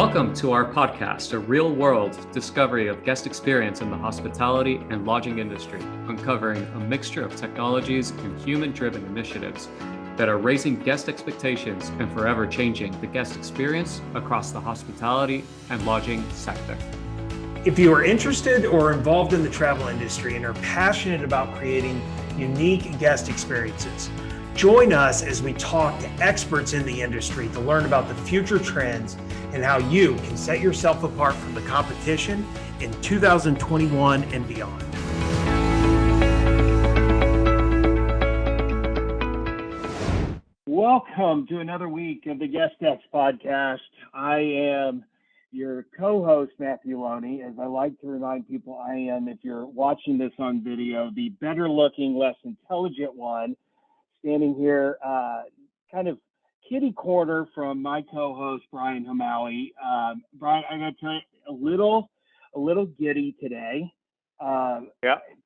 Welcome to our podcast, a real-world discovery of guest experience in the hospitality and lodging industry, uncovering a mixture of technologies and human-driven initiatives that are raising guest expectations and forever changing the guest experience across the hospitality and lodging sector. If you are interested or involved in the travel industry and are passionate about creating unique guest experiences, join us as we talk to experts in the industry to learn about the future trends and how you can set yourself apart from the competition in 2021 and beyond. Welcome to another week of the GuestX podcast. I am your co-host, Matthew Loney. As I like to remind people, I am, if you're watching this on video, the better looking, less intelligent one, standing here kind of kitty corner from my co-host, Brian Hamali. Brian, I got to tell you, a little giddy today.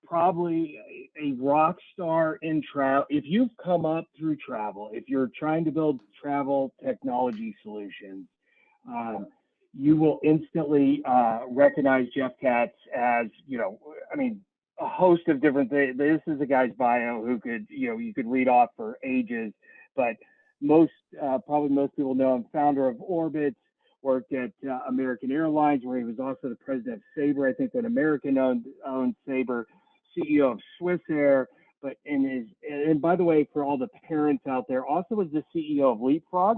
Probably a rock star in travel. If you've come up through travel, if you're trying to build travel technology solutions, you will instantly recognize Jeff Katz as, a host of different things. This is a guy's bio who could, you could read off for ages, but probably most people know him, founder of Orbitz, worked at American Airlines, where he was also the president of Sabre, I think when American owned Sabre, CEO of Swiss Air, and by the way, for all the parents out there, also was the CEO of Leapfrog.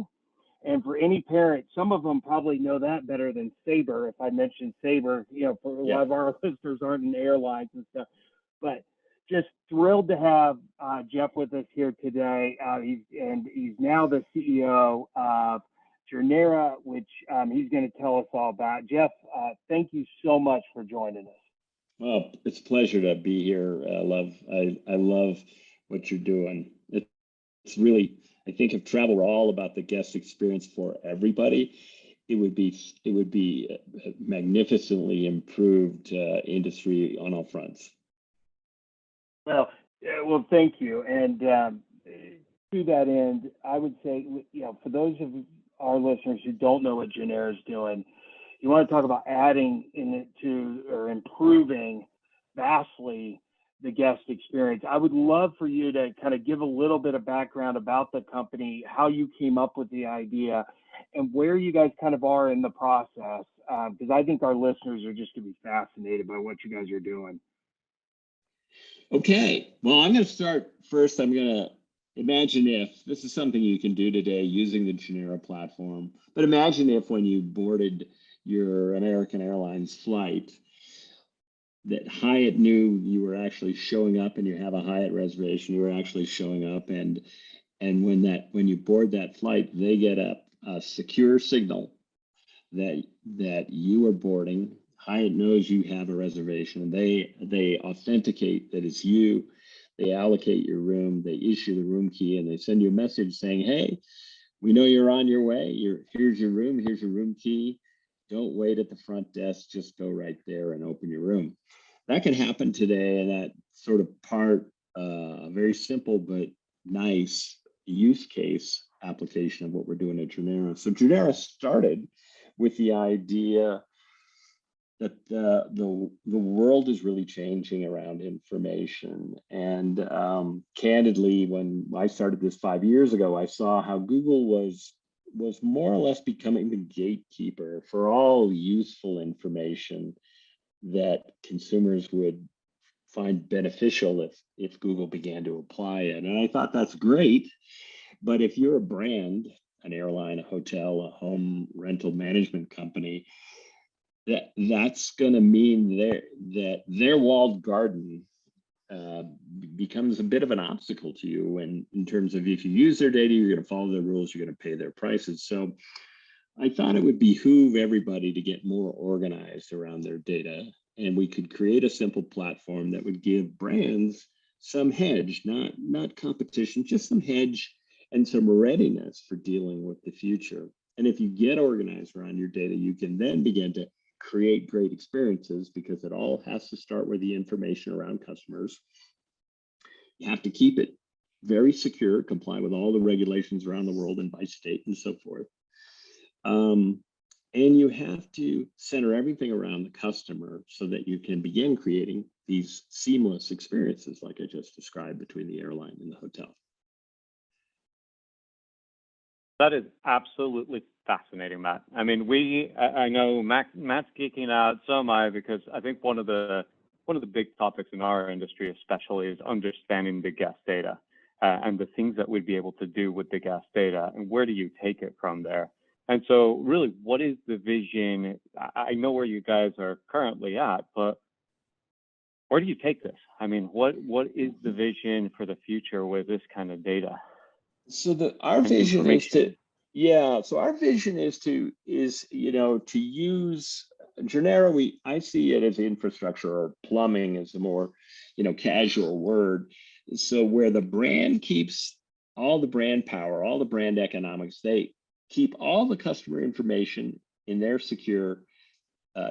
And for any parent, some of them probably know that better than Sabre. If I mentioned Sabre, for a lot of our listeners aren't in airlines and stuff. But just thrilled to have Jeff with us here today. He's now the CEO of Journera, which he's going to tell us all about. Jeff, thank you so much for joining us. Well, it's a pleasure to be here. I love what you're doing. It's really, I think if travel were all about the guest experience for everybody, it would be a magnificently improved industry on all fronts. Well, thank you. And to that end, I would say, for those of our listeners who don't know what Journera is doing, you want to talk about adding or improving vastly the guest experience. I would love for you to kind of give a little bit of background about the company, how you came up with the idea, and where you guys kind of are in the process, because I think our listeners are just going to be fascinated by what you guys are doing. Okay, well, I'm going to start first. I'm going to imagine if this is something you can do today using the Journera platform, but imagine if when you boarded your American Airlines flight, that Hyatt knew you were actually showing up and you have a Hyatt reservation, you were actually showing up, and when you board that flight, they get a secure signal that you are boarding. Hyatt knows you have a reservation. They authenticate that it's you. They allocate your room. They issue the room key, and they send you a message saying, "Hey, we know you're on your way. Here's your room. Here's your room key. Don't wait at the front desk. Just go right there and open your room." That can happen today, and that sort of a very simple but nice use case application of what we're doing at Journera. So Journera started with the idea that the world is really changing around information. And candidly, when I started this 5 years ago, I saw how Google was more or less becoming the gatekeeper for all useful information that consumers would find beneficial if Google began to apply it. And I thought that's great. But if you're a brand, an airline, a hotel, a home rental management company, that's going to mean that their walled garden becomes a bit of an obstacle to you. And in terms of if you use their data, you're going to follow their rules, you're going to pay their prices. So I thought it would behoove everybody to get more organized around their data, and we could create a simple platform that would give brands some hedge, not competition, just some hedge and some readiness for dealing with the future. And if you get organized around your data, you can then begin to create great experiences, because it all has to start with the information around customers. You have to keep it very secure, comply with all the regulations around the world and by state and so forth. And you have to center everything around the customer so that you can begin creating these seamless experiences like I just described between the airline and the hotel. That is absolutely fascinating, Matt. I mean, I know Matt's geeking out, so am I, because I think one of the big topics in our industry, especially, is understanding the guest data and the things that we'd be able to do with the guest data, and where do you take it from there? And so, really, what is the vision? I know where you guys are currently at, but where do you take this? I mean, what is the vision for the future with this kind of data? So our vision is to, yeah. So our vision is to use Journera. I see it as infrastructure, or plumbing is a more, casual word. So where the brand keeps all the brand power, all the brand economics, they keep all the customer information in their secure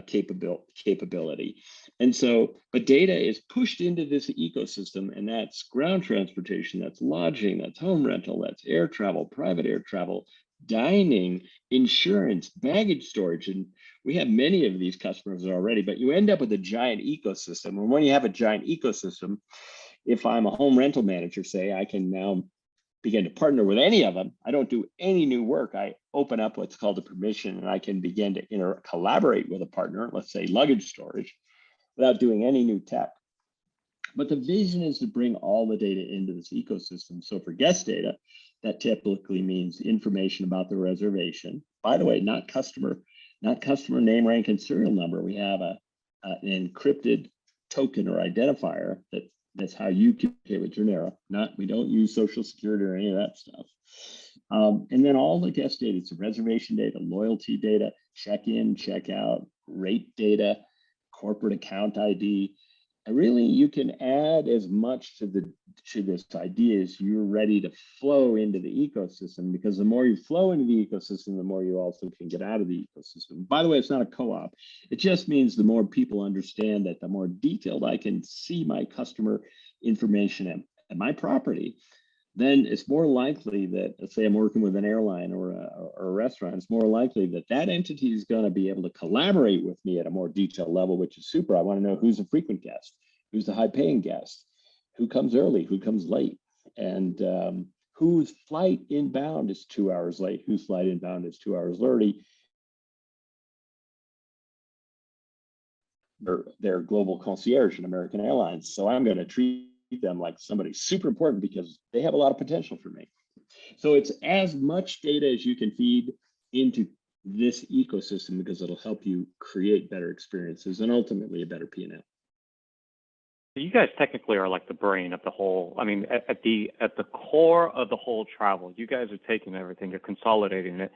capability. And so, but data is pushed into this ecosystem, and that's ground transportation, that's lodging, that's home rental, that's air travel, private air travel, dining, insurance, baggage storage. And we have many of these customers already, but you end up with a giant ecosystem. And when you have a giant ecosystem, if I'm a home rental manager, say, I can now begin to partner with any of them. I don't do any new work. I open up what's called a permission, and I can begin to collaborate with a partner, let's say luggage storage, without doing any new tech. But the vision is to bring all the data into this ecosystem. So for guest data, that typically means information about the reservation. By the way, not customer name, rank, and serial number. We have an encrypted token or identifier that's how you communicate with Journera. We don't use social security or any of that stuff. And then all the guest data, it's reservation data, loyalty data, check-in, check-out, rate data, corporate account ID. And really, you can add as much to this idea as you're ready to flow into the ecosystem, because the more you flow into the ecosystem, the more you also can get out of the ecosystem. By the way, it's not a co-op. It just means the more people understand that, the more detailed I can see my customer information at my property, then it's more likely that, let's say I'm working with an airline or a restaurant, it's more likely that that entity is going to be able to collaborate with me at a more detailed level, which is super. I want to know who's a frequent guest, who's the high paying guest, who comes early, who comes late, and whose flight inbound is 2 hours late, whose flight inbound is 2 hours early. They're global concierge in American Airlines. So I'm going to treat them like somebody super important because they have a lot of potential for me. So it's as much data as you can feed into this ecosystem, because it'll help you create better experiences and ultimately a better P&L. You guys technically are like the brain of the whole. I mean, at the core of the whole travel, you guys are taking everything, you're consolidating it.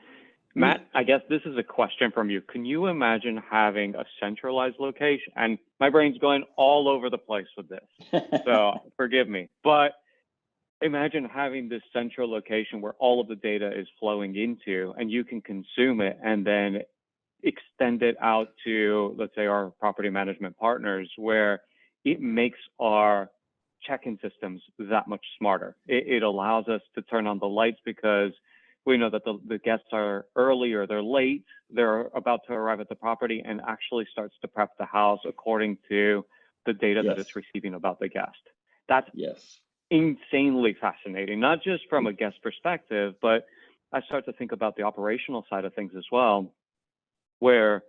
Matt, I guess this is a question from you. Can you imagine having a centralized location? And my brain's going all over the place with this, so forgive me. But imagine having this central location where all of the data is flowing into, and you can consume it and then extend it out to, let's say, our property management partners, where it makes our check-in systems that much smarter. It allows us to turn on the lights because we know that the guests are early or they're late, they're about to arrive at the property, and actually starts to prep the house according to the data that it's receiving about the guest. That's insanely fascinating, not just from a guest perspective, but I start to think about the operational side of things as well, where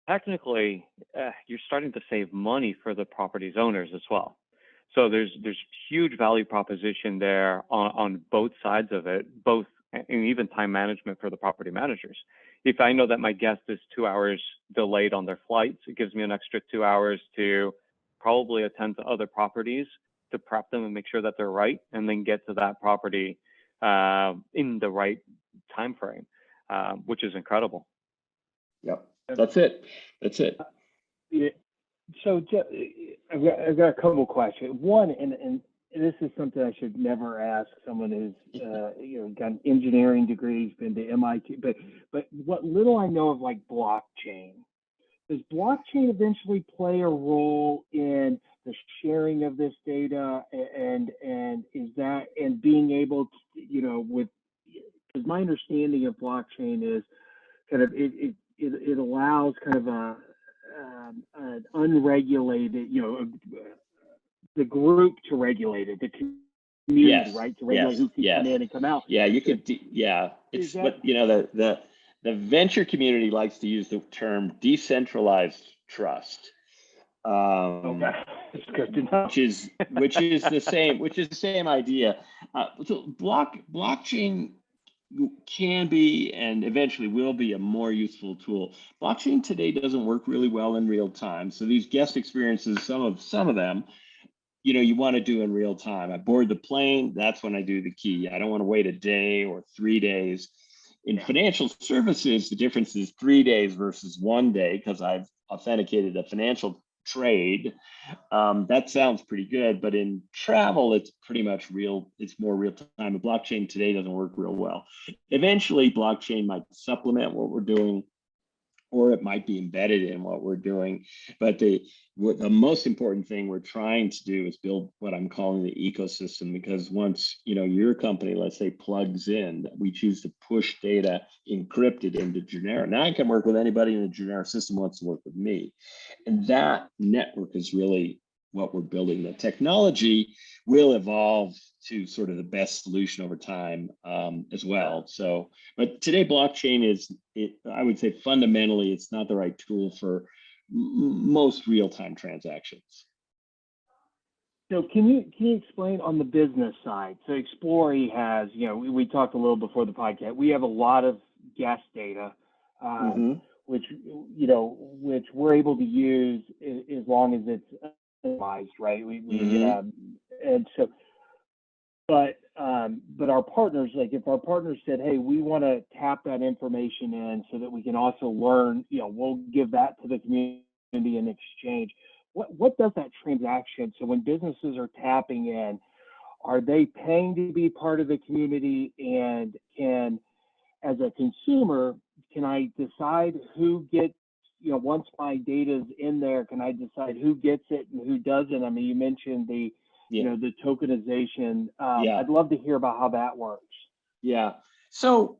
technically you're starting to save money for the property's owners as well. So there's huge value proposition there on both sides of it, both, and even time management for the property managers. If I know that my guest is 2 hours delayed on their flights, it gives me an extra 2 hours to probably attend to other properties to prep them and make sure that they're right, and then get to that property in the right time frame, which is incredible. Yep, that's it. Yeah. So I've got a couple of questions. One, and this is something I should never ask someone who's got an engineering degree, has been to MIT, but what little I know of like blockchain, does blockchain eventually play a role in the sharing of this data, and is that, and being able to, with, because my understanding of blockchain is kind of it it allows kind of an unregulated, the group to regulate it, the community, Yes, right, to regulate yes, who can come yes. in and come out. Yeah, you could, yeah, Is it's that what, the venture community likes to use the term decentralized trust. okay? It's good to know. Which is the same idea. So blockchain can be and eventually will be a more useful tool. Blockchain today doesn't work really well in real time. So these guest experiences, some of them, you want to do in real time. I board the plane, that's when I do the key. I don't want to wait a day or 3 days. In Yeah. financial services, the difference is 3 days versus 1 day because I've authenticated a financial trade. That sounds pretty good, but in travel, it's pretty much real. It's more real time. A blockchain today doesn't work real well. Eventually, blockchain might supplement what we're doing, or it might be embedded in what we're doing. But the most important thing we're trying to do is build what I'm calling the ecosystem, because once your company, let's say, plugs in, we choose to push data encrypted into Journera. Now I can work with anybody in the Journera system who wants to work with me. And that network is really what we're building. The technology will evolve to sort of the best solution over time as well. So, but today blockchain I would say fundamentally, it's not the right tool for most real-time transactions. So can you explain on the business side? So Explory has, we talked a little before the podcast. We have a lot of guest data, which we're able to use as long as it's optimized, right? And so, but our partners, like if our partners said, hey, we want to tap that information in so that we can also learn, we'll give that to the community in exchange. What does that transaction? So when businesses are tapping in, are they paying to be part of the community? And as a consumer, can I decide who gets, once my data is in there, can I decide who gets it and who doesn't? I mean, you mentioned the tokenization. I'd love to hear about how that works. Yeah. So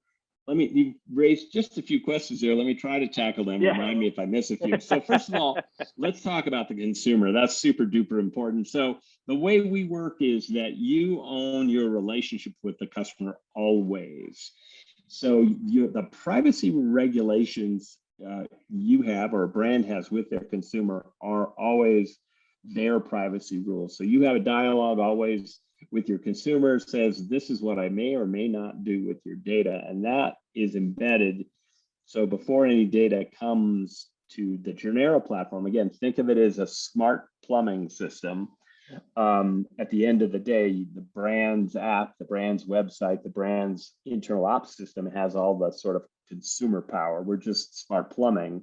you raised just a few questions there. Let me try to tackle them. Yeah. Remind me if I miss a few. So first of all, let's talk about the consumer. That's super duper important. So the way we work is that you own your relationship with the customer always. So the privacy regulations you have or a brand has with their consumer are always their privacy rules. So you have a dialogue always with your consumer, says this is what I may or may not do with your data, and that is embedded. So before any data comes to the Journera platform, again, think of it as a smart plumbing system. At the end of the day, the brand's app, the brand's website, the brand's internal ops system has all the sort of consumer power. We're just smart plumbing.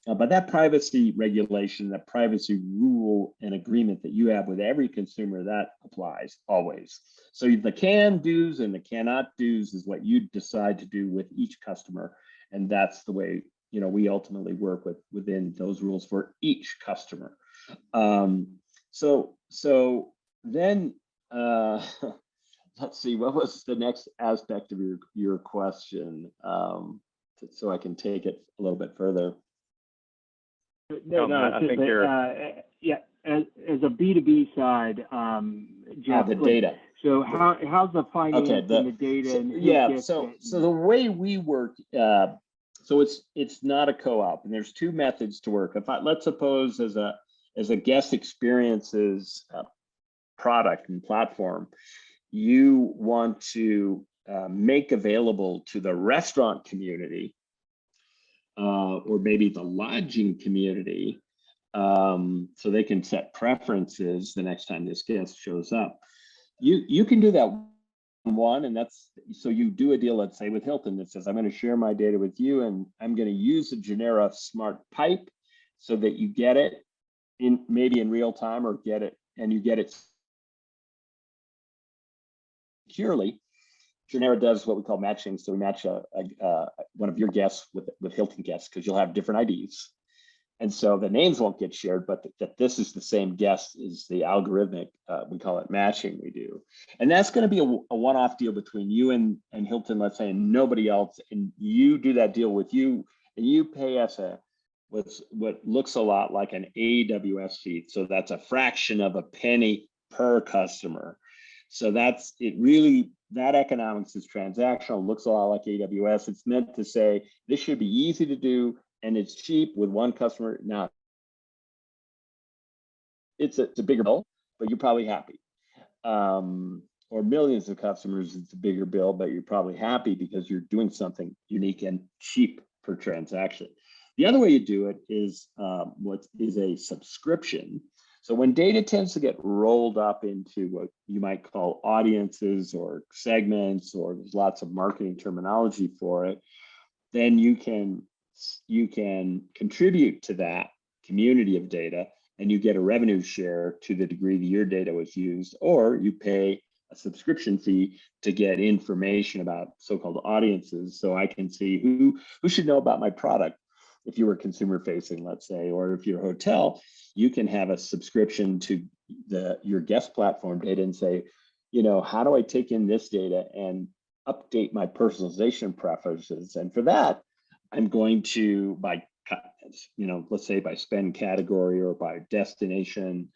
But that privacy regulation, that privacy rule and agreement that you have with every consumer, that applies always. So the can do's and the cannot do's is what you decide to do with each customer. And that's the way, we ultimately work within those rules for each customer. So then, let's see, what was the next aspect of your question? So I can take it a little bit further. No, I think you're as a B2B side, Jeff, the data. So how's the finance and the data? So the way we work, so it's not a co-op, and there's two methods to work. Let's suppose as a guest experiences product and platform, you want to make available to the restaurant community or maybe the lodging community, so they can set preferences the next time this guest shows up. You can do that one, and that's so you do a deal, let's say with Hilton, that says I'm going to share my data with you, and I'm going to use the Journera smart pipe so that you get it maybe in real time, or get it securely. Journera does what we call matching. So we match one of your guests with Hilton guests, because you'll have different IDs. And so the names won't get shared, but that this is the same guest is the algorithmic, we call it matching we do. And that's going to be a one-off deal between you and Hilton, let's say, and nobody else. And you do that deal with you, and you pay us what looks a lot like an AWS fee. So that's a fraction of a penny per customer. So that's it. Really, that economics is transactional, looks a lot like AWS. It's meant to say this should be easy to do and it's cheap with one customer. Now, it's a bigger bill, but you're probably happy. Or millions of customers, it's a bigger bill, but you're probably happy because you're doing something unique and cheap per transaction. The other way you do it is what is a subscription. So when data tends to get rolled up into what you might call audiences or segments, or there's lots of marketing terminology for it, then you can contribute to that community of data, and you get a revenue share to the degree that your data was used, or you pay a subscription fee to get information about so-called audiences. So I can see who should know about my product. If you were consumer facing, let's say, or if you're a hotel, you can have a subscription to your guest platform data and say, how do I take in this data and update my personalization preferences? And for that, I'm going to, let's say by spend category or by destination,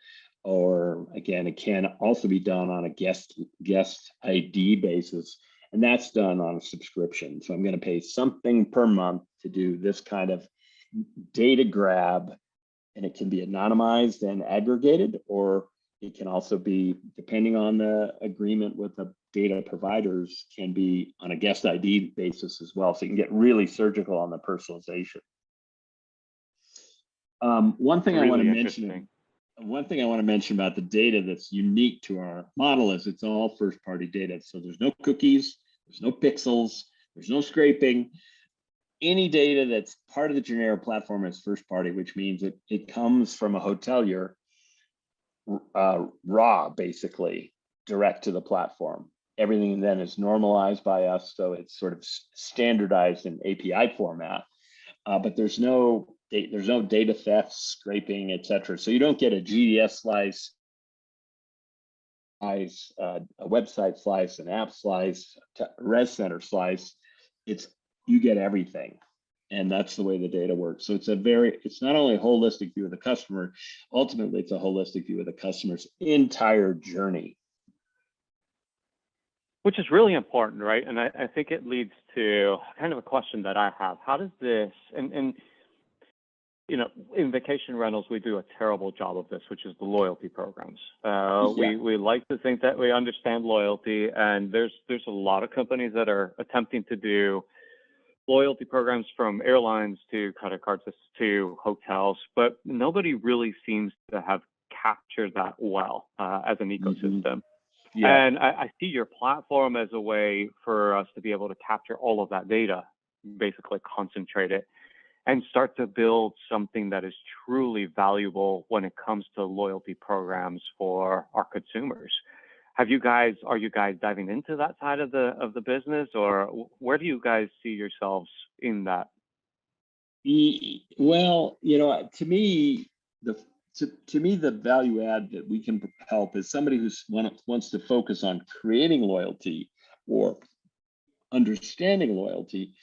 or again, it can also be done on a guest ID basis. And that's done on a subscription. So I'm going to pay something per month to do this kind of data grab, and it can be anonymized and aggregated, or it can also be, depending on the agreement with the data providers, can be on a guest ID basis as well. So you can get really surgical on the personalization. One thing I want to mention about the data that's unique to our model is it's all first-party data. So there's no cookies, there's no pixels, there's no scraping. Any data that's part of the Journera platform is first-party, which means it comes from a hotelier raw, basically, direct to the platform. Everything then is normalized by us, so it's sort of standardized in API format. But there's no data theft, scraping, etc. So you don't get a GDS slice, a website slice, an app slice, res center slice. You get everything, and that's the way the data works. So it's not only a holistic view of the customer, ultimately it's a holistic view of the customer's entire journey. Which is really important, right? And I think it leads to kind of a question that I have. How does this, and in vacation rentals, we do a terrible job of this, which is the loyalty programs. We like to think that we understand loyalty, and there's a lot of companies that are attempting to do loyalty programs, from airlines to credit cards to hotels, but nobody really seems to have captured that well as an ecosystem. Mm-hmm. Yeah. And I see your platform as a way for us to be able to capture all of that data, basically concentrate it, and start to build something that is truly valuable when it comes to loyalty programs for our consumers. Are you guys diving into that side of the business, or where do you guys see yourselves in that? Well, to me, the value add that we can help is somebody who wants to focus on creating loyalty or understanding loyalty,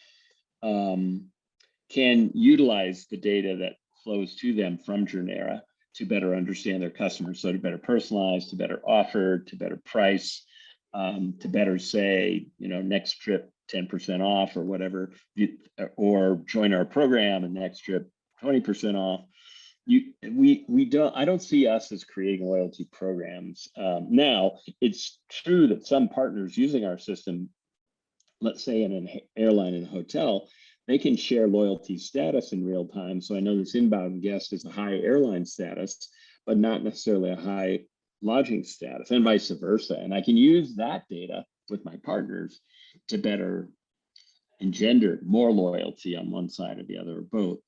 can utilize the data that flows to them from Journera to better understand their customers, so to better personalize, to better offer, to better price, to better say, next trip 10% off or whatever, or join our program and next trip 20% off. I don't see us as creating loyalty programs. Now, it's true that some partners using our system, let's say in an airline and hotel, they can share loyalty status in real time. So I know this inbound guest is a high airline status, but not necessarily a high lodging status, and vice versa. And I can use that data with my partners to better engender more loyalty on one side or the other, or both.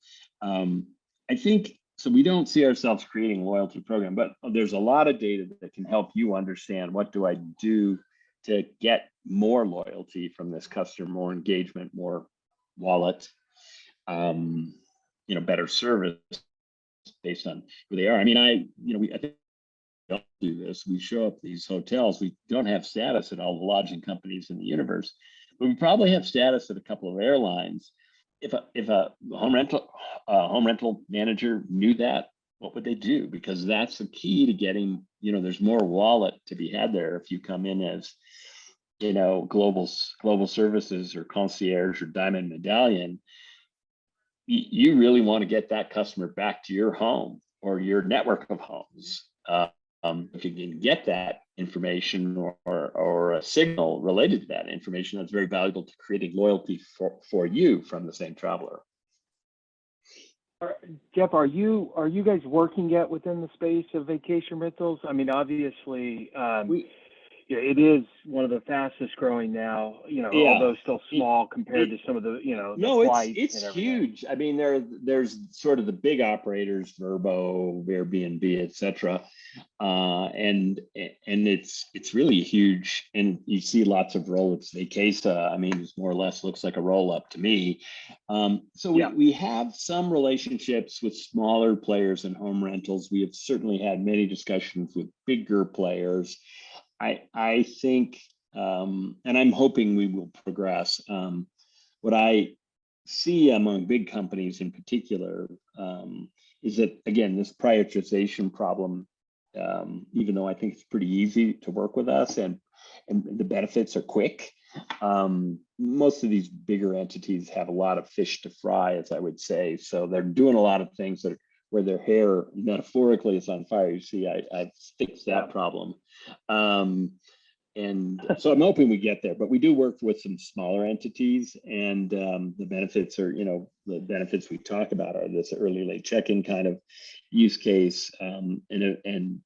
I think, so we don't see ourselves creating a loyalty program, but there's a lot of data that can help you understand, what do I do to get more loyalty from this customer, more engagement, more wallet, better service based on who they are. I mean, I think we don't do this. We show up these hotels. We don't have status at all the lodging companies in the universe, but we probably have status at a couple of airlines. if a home rental manager knew that, what would they do? Because that's the key to getting, there's more wallet to be had there if you come in as, global services or concierge or diamond medallion. You really want to get that customer back to your home or your network of homes. If you can get that information or a signal related to that information, that's very valuable to creating loyalty for you from the same traveler. Jeff, are you guys working yet within the space of vacation rentals? I mean, obviously, it is one of the fastest growing now, although still small compared to some of the, No, flights it's and huge. I mean, there's sort of the big operators, Vrbo, Airbnb, et cetera. And it's really huge. And you see lots of roll-ups. Vacasa, I mean, it's more or less looks like a roll-up to me. So we have some relationships with smaller players in home rentals. We have certainly had many discussions with bigger players. I think, and I'm hoping we will progress. What I see among big companies in particular is that, again, this prioritization problem, even though I think it's pretty easy to work with us and the benefits are quick, most of these bigger entities have a lot of fish to fry, as I would say. So they're doing a lot of things where their hair metaphorically is on fire. You see, I fixed that problem. And so I'm hoping we get there, but we do work with some smaller entities, and the benefits are, the benefits we talk about are this early late check-in kind of use case, and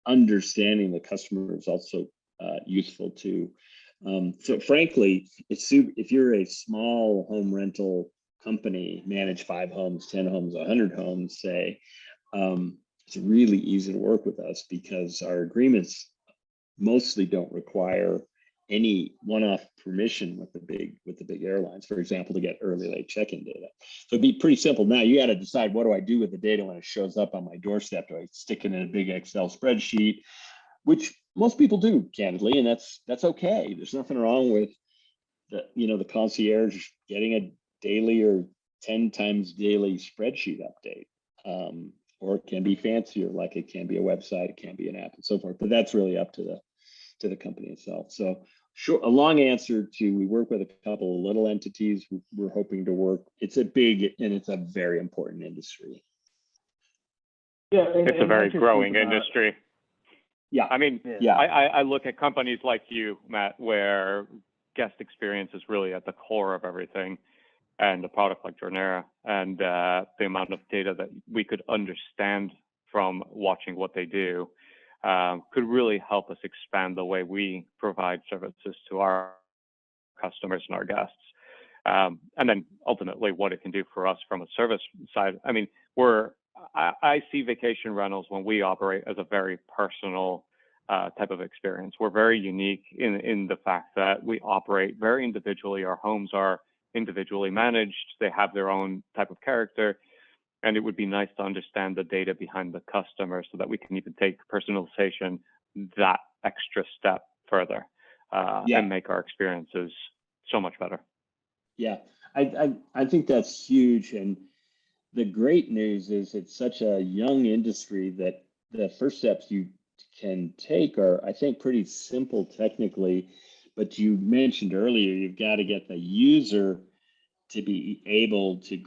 understanding the customer is also useful too. So frankly, if you're a small home rental company, manage 5 homes, 10 homes, 100 homes, say, it's really easy to work with us because our agreements mostly don't require any one-off permission with the big airlines, for example, to get early late check-in data. So it'd be pretty simple. Now you got to decide, what do I do with the data when it shows up on my doorstep? Do I stick it in a big Excel spreadsheet, which most people do, candidly, and that's okay. There's nothing wrong with the concierge getting a daily or 10 times daily spreadsheet update. Or it can be fancier, like it can be a website, it can be an app, and so forth. But that's really up to the company itself. So, sure, a long answer to, we work with a couple of little entities. We're hoping to work. It's a big and it's a very important industry. Yeah, it's a very growing industry. Yeah, I mean, I look at companies like you, Matt, where guest experience is really at the core of everything. And a product like Journera and the amount of data that we could understand from watching what they do could really help us expand the way we provide services to our customers and our guests. And then ultimately what it can do for us from a service side. I mean, I see vacation rentals when we operate as a very personal type of experience. We're very unique in the fact that we operate very individually. Our homes are individually managed. They have their own type of character. And it would be nice to understand the data behind the customer so that we can even take personalization that extra step further and make our experiences so much better. Yeah, I think that's huge. And the great news is it's such a young industry that the first steps you can take are, I think, pretty simple technically. But you mentioned earlier, you've got to get the user to be able to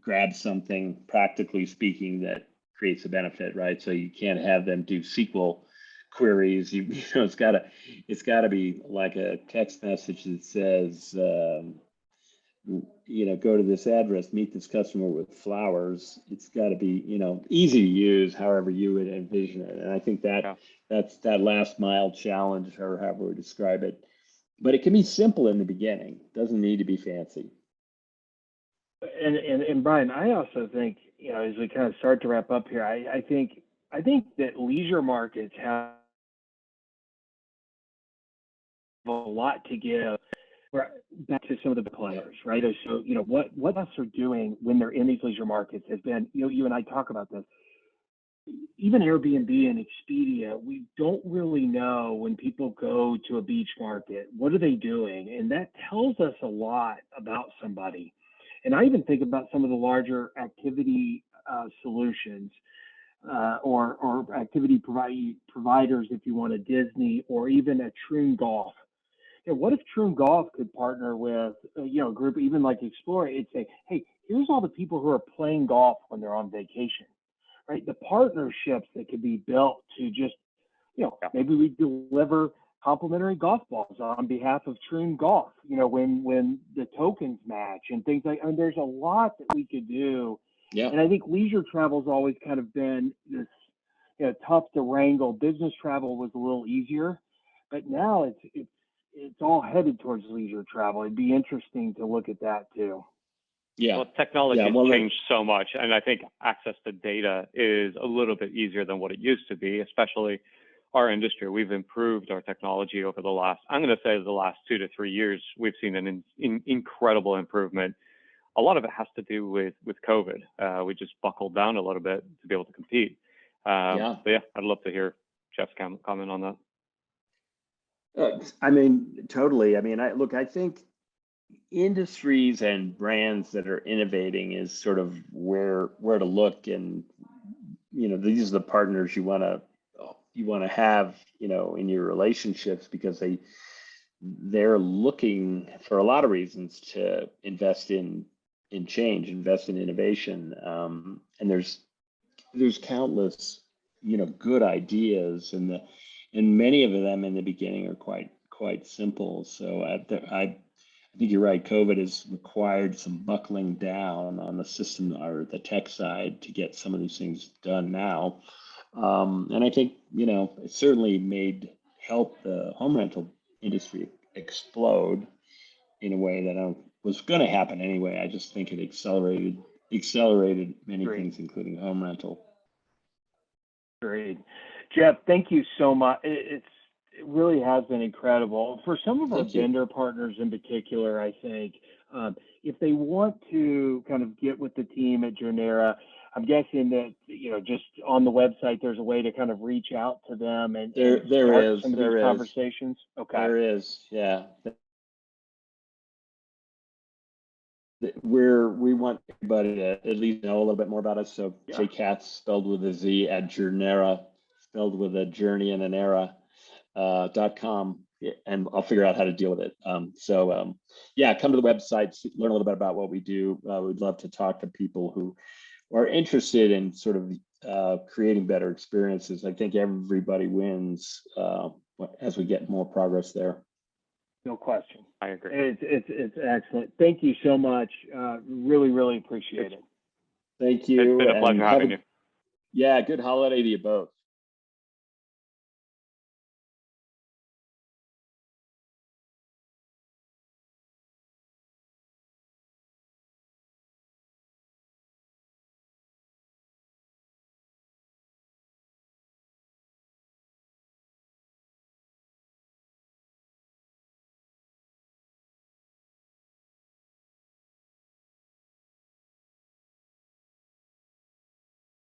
grab something, practically speaking, that creates a benefit, right? So you can't have them do SQL queries. It's got to be like a text message that says, go to this address, meet this customer with flowers. It's got to be, easy to use, however you would envision it. And I think that's that last mile challenge, or however we describe it. But it can be simple in the beginning. It doesn't need to be fancy. And Brian, I also think, as we kind of start to wrap up here, I think that leisure markets have a lot to give back to some of the players, right? So, what us are doing when they're in these leisure markets has been, you and I talk about this. Even Airbnb and Expedia, we don't really know when people go to a beach market, what are they doing? And that tells us a lot about somebody. And I even think about some of the larger activity solutions or activity providers, if you want a Disney or even a Troon Golf. What if Troon Golf could partner with a group even like Explore? It'd say, hey, here's all the people who are playing golf when they're on vacation, right? The partnerships that could be built to just, maybe we deliver complimentary golf balls on behalf of Troon Golf, when the tokens match and things like. I mean, there's a lot that we could do. Yeah. And I think leisure travel's always kind of been this, tough to wrangle. Business travel was a little easier, but now it's all headed towards leisure travel. It'd be interesting to look at that too. Yeah. Well, technology Yeah, has well, changed so much, and I think access to data is a little bit easier than what it used to be, especially our industry. We've improved our technology over the last 2 to 3 years. We've seen an incredible improvement. A lot of it has to do with COVID. We just buckled down a little bit to be able to compete. But yeah, I'd love to hear Jeff's comment on that. I mean, totally. I mean, I think industries and brands that are innovating is sort of where to look, and these are the partners you want to have in your relationships, because they're looking for a lot of reasons to invest in change, invest in innovation, and there's countless good ideas, and many of them in the beginning are quite simple. So I think you're right. COVID has required some buckling down on the system or the tech side to get some of these things done now. And I think, it certainly help the home rental industry explode in a way that was going to happen anyway. I just think it accelerated many Great. things, including home rental. Great. Jeff, thank you so much. It really has been incredible. For some of our Thank you. vendor partners in particular, I think, if they want to kind of get with the team at Journera, I'm guessing that, just on the website, there's a way to kind of reach out to them and There start is. some of There these is. conversations. Okay. There is, yeah. We want everybody to at least know a little bit more about us. So Yeah. say Katz, spelled with a Z, at Journera, spelled with a journey and an era, .com, and I'll figure out how to deal with it. Yeah, come to the website, learn a little bit about what we do. We'd love to talk to people who are interested in sort of creating better experiences. I think everybody wins as we get more progress there. No question. I agree. It's excellent. Thank you so much. Really, really appreciate it. Thank you. It's been a pleasure having you. Yeah, good holiday to you both.